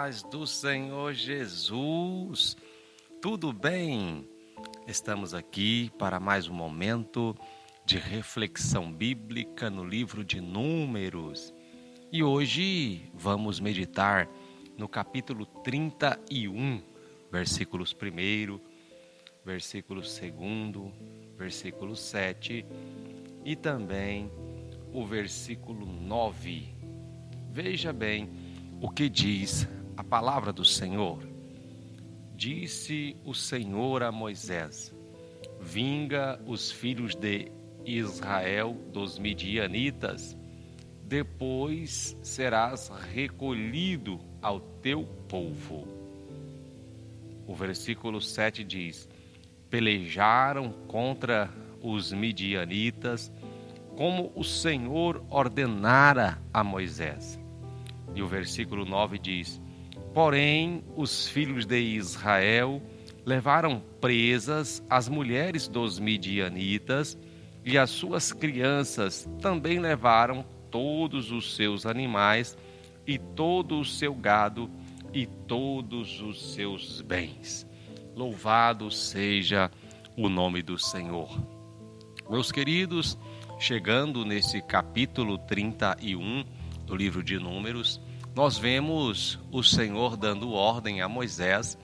paz do Senhor Jesus. Tudo bem? Estamos aqui para mais um momento de reflexão bíblica no livro de Números. E hoje vamos meditar no capítulo 31, versículos 1, versículo 2, versículo 7 e também o versículo 9. Veja bem o que diz a palavra do Senhor. Disse o Senhor a Moisés: vinga os filhos de Israel dos midianitas, depois serás recolhido ao teu povo. O versículo 7 diz: pelejaram contra os midianitas, como o Senhor ordenara a Moisés. E o versículo 9 diz: porém, os filhos de Israel levaram presas as mulheres dos midianitas, e as suas crianças também levaram todos os seus animais, e todo o seu gado, e todos os seus bens. Louvado seja o nome do Senhor. Meus queridos, chegando nesse capítulo 31 do livro de Números, nós vemos o Senhor dando ordem a Moisés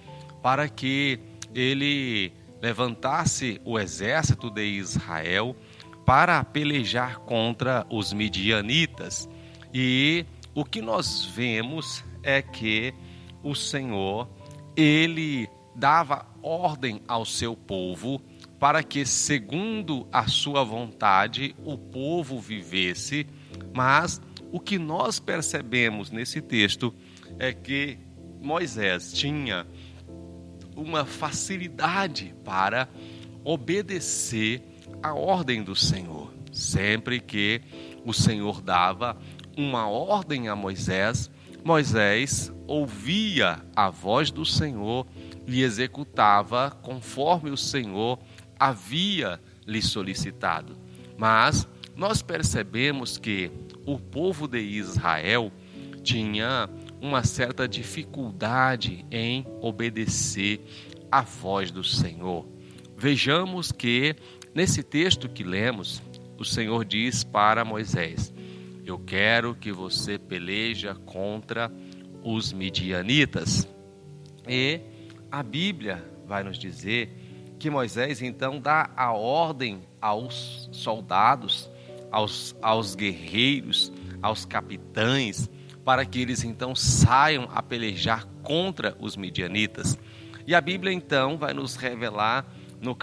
para que ele levantasse o exército de Israel para pelejar contra os midianitas. E o que nós vemos é que o Senhor, ele dava ordem ao seu povo para que, segundo a sua vontade, o povo vivesse. Mas o que nós percebemos nesse texto é que Moisés tinha uma facilidade para obedecer à ordem do Senhor. Sempre que o Senhor dava uma ordem a Moisés, Moisés ouvia a voz do Senhor e executava conforme o Senhor havia lhe solicitado. Mas nós percebemos que o povo de Israel tinha uma certa dificuldade em obedecer à voz do Senhor. Vejamos que nesse texto que lemos, o Senhor diz para Moisés: eu quero que você peleja contra os midianitas. E a Bíblia vai nos dizer que Moisés então dá a ordem aos soldados, aos guerreiros, aos capitães, para que eles então saiam a pelejar contra os midianitas. E a Bíblia então vai nos revelar no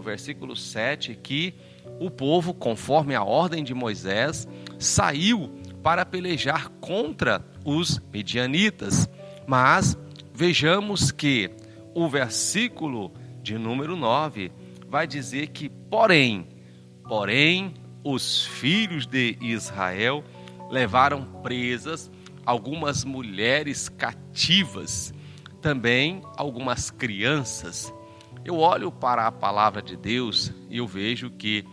versículo 7, que o povo, conforme a ordem de Moisés, saiu para pelejar contra os midianitas. Mas vejamos que o versículo de número 9 vai dizer que, porém, os filhos de Israel levaram presas algumas mulheres cativas, também algumas crianças. Eu olho para a palavra de Deus e eu vejo que,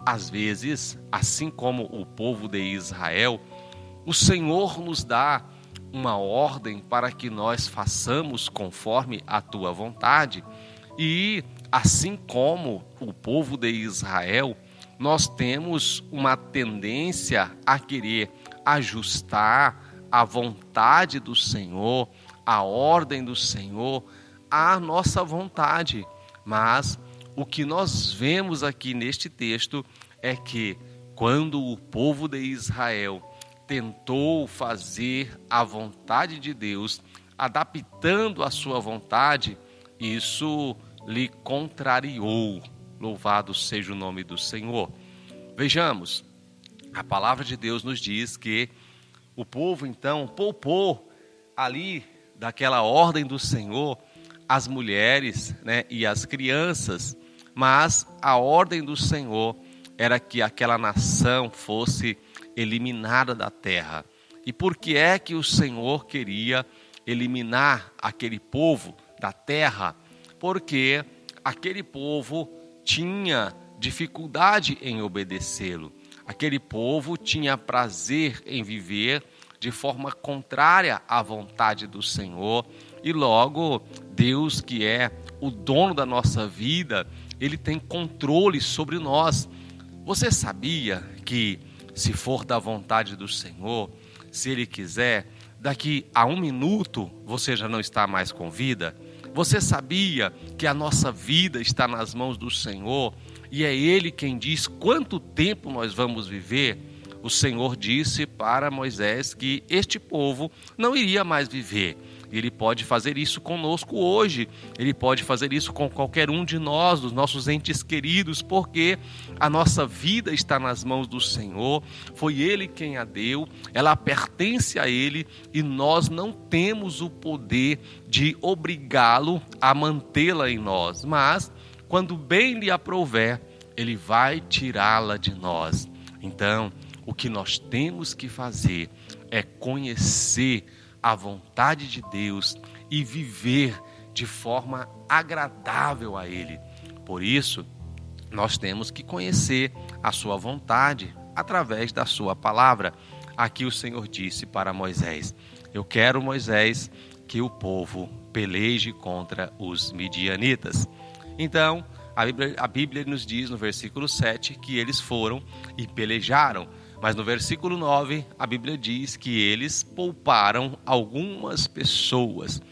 às vezes, assim como o povo de Israel, o Senhor nos dá uma ordem para que nós façamos conforme a tua vontade. E assim como o povo de Israel, nós temos uma tendência a querer ajustar a vontade do Senhor, a ordem do Senhor, à nossa vontade. Mas o que nós vemos aqui neste texto é que, quando o povo de Israel tentou fazer a vontade de Deus, adaptando a sua vontade, isso lhe contrariou. Louvado seja o nome do Senhor. Vejamos, a palavra de Deus nos diz que o povo então poupou ali daquela ordem do Senhor as mulheres, e as crianças, mas a ordem do Senhor era que aquela nação fosse eliminada da terra. E por que é que o Senhor queria eliminar aquele povo da terra? Porque aquele povo tinha dificuldade em obedecê-lo. Aquele povo tinha prazer em viver de forma contrária à vontade do Senhor. E logo, Deus, que é o dono da nossa vida, Ele tem controle sobre nós. Você sabia que, se for da vontade do Senhor, se Ele quiser, daqui a 1 minuto você já não está mais com vida? Você sabia que a nossa vida está nas mãos do Senhor e é Ele quem diz quanto tempo nós vamos viver? O Senhor disse para Moisés que este povo não iria mais viver. Ele pode fazer isso conosco hoje, Ele pode fazer isso com qualquer um de nós, dos nossos entes queridos, porque a nossa vida está nas mãos do Senhor, foi Ele quem a deu, ela pertence a Ele e nós não temos o poder de obrigá-lo a mantê-la em nós, mas quando bem lhe aprouver, Ele vai tirá-la de nós. Então, o que nós temos que fazer é conhecer a vontade de Deus e viver de forma agradável a Ele. Por isso, nós temos que conhecer a sua vontade através da sua palavra. Aqui o Senhor disse para Moisés: eu quero, Moisés, que o povo peleje contra os midianitas. Então, a Bíblia nos diz no versículo 7 que eles foram e pelejaram. Mas no versículo 9, a Bíblia diz que eles pouparam algumas pessoas.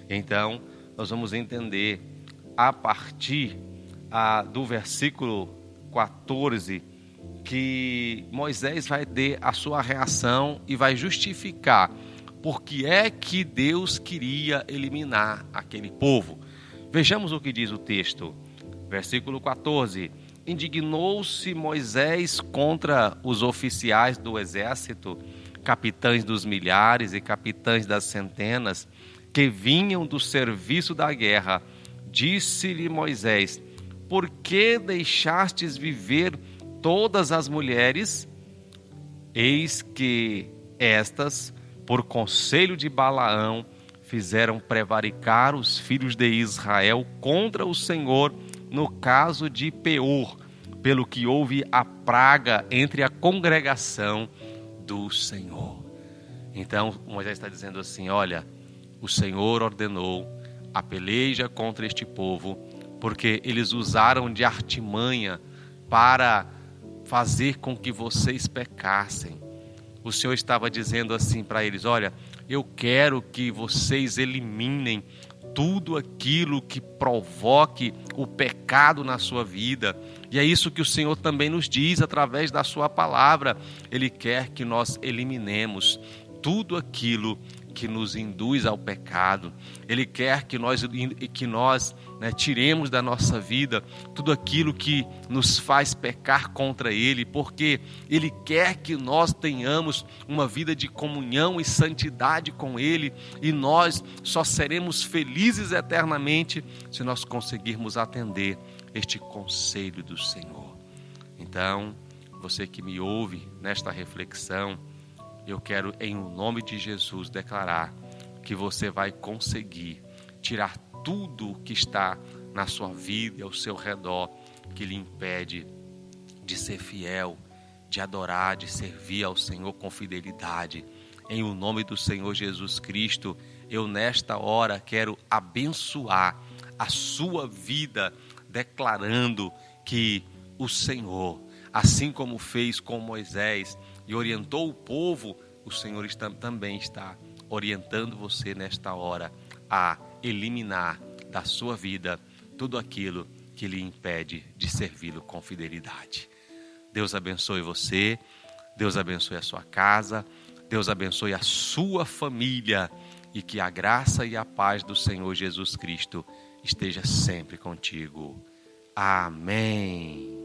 Então, nós vamos entender a partir do versículo 14 que Moisés vai ter a sua reação e vai justificar por que é que Deus queria eliminar aquele povo. Vejamos o que diz o texto. Versículo 14. Indignou-se Moisés contra os oficiais do exército, capitães dos milhares e capitães das centenas, que vinham do serviço da guerra. Disse-lhe Moisés: por que deixastes viver todas as mulheres? Eis que estas, por conselho de Balaão, fizeram prevaricar os filhos de Israel contra o Senhor, no caso de Peor, pelo que houve a praga entre a congregação do Senhor. Então Moisés está dizendo assim: olha, o Senhor ordenou a peleja contra este povo, porque eles usaram de artimanha para fazer com que vocês pecassem. O Senhor estava dizendo assim para eles: olha, eu quero que vocês eliminem tudo aquilo que provoque o pecado na sua vida. E é isso que o Senhor também nos diz através da sua palavra. Ele quer que nós eliminemos tudo aquilo que nos induz ao pecado. Ele quer que nós tiremos da nossa vida tudo aquilo que nos faz pecar contra Ele, porque Ele quer que nós tenhamos uma vida de comunhão e santidade com Ele, e nós só seremos felizes eternamente se nós conseguirmos atender este conselho do Senhor. Então, você que me ouve nesta reflexão, eu quero, em nome de Jesus, declarar que você vai conseguir tirar tudo que está na sua vida e ao seu redor, que lhe impede de ser fiel, de adorar, de servir ao Senhor com fidelidade. Em o nome do Senhor Jesus Cristo, eu nesta hora quero abençoar a sua vida, declarando que o Senhor, assim como fez com Moisés e orientou o povo, o Senhor também está orientando você nesta hora a eliminar da sua vida tudo aquilo que lhe impede de servi-lo com fidelidade. Deus abençoe você, Deus abençoe a sua casa, Deus abençoe a sua família e que a graça e a paz do Senhor Jesus Cristo esteja sempre contigo. Amém.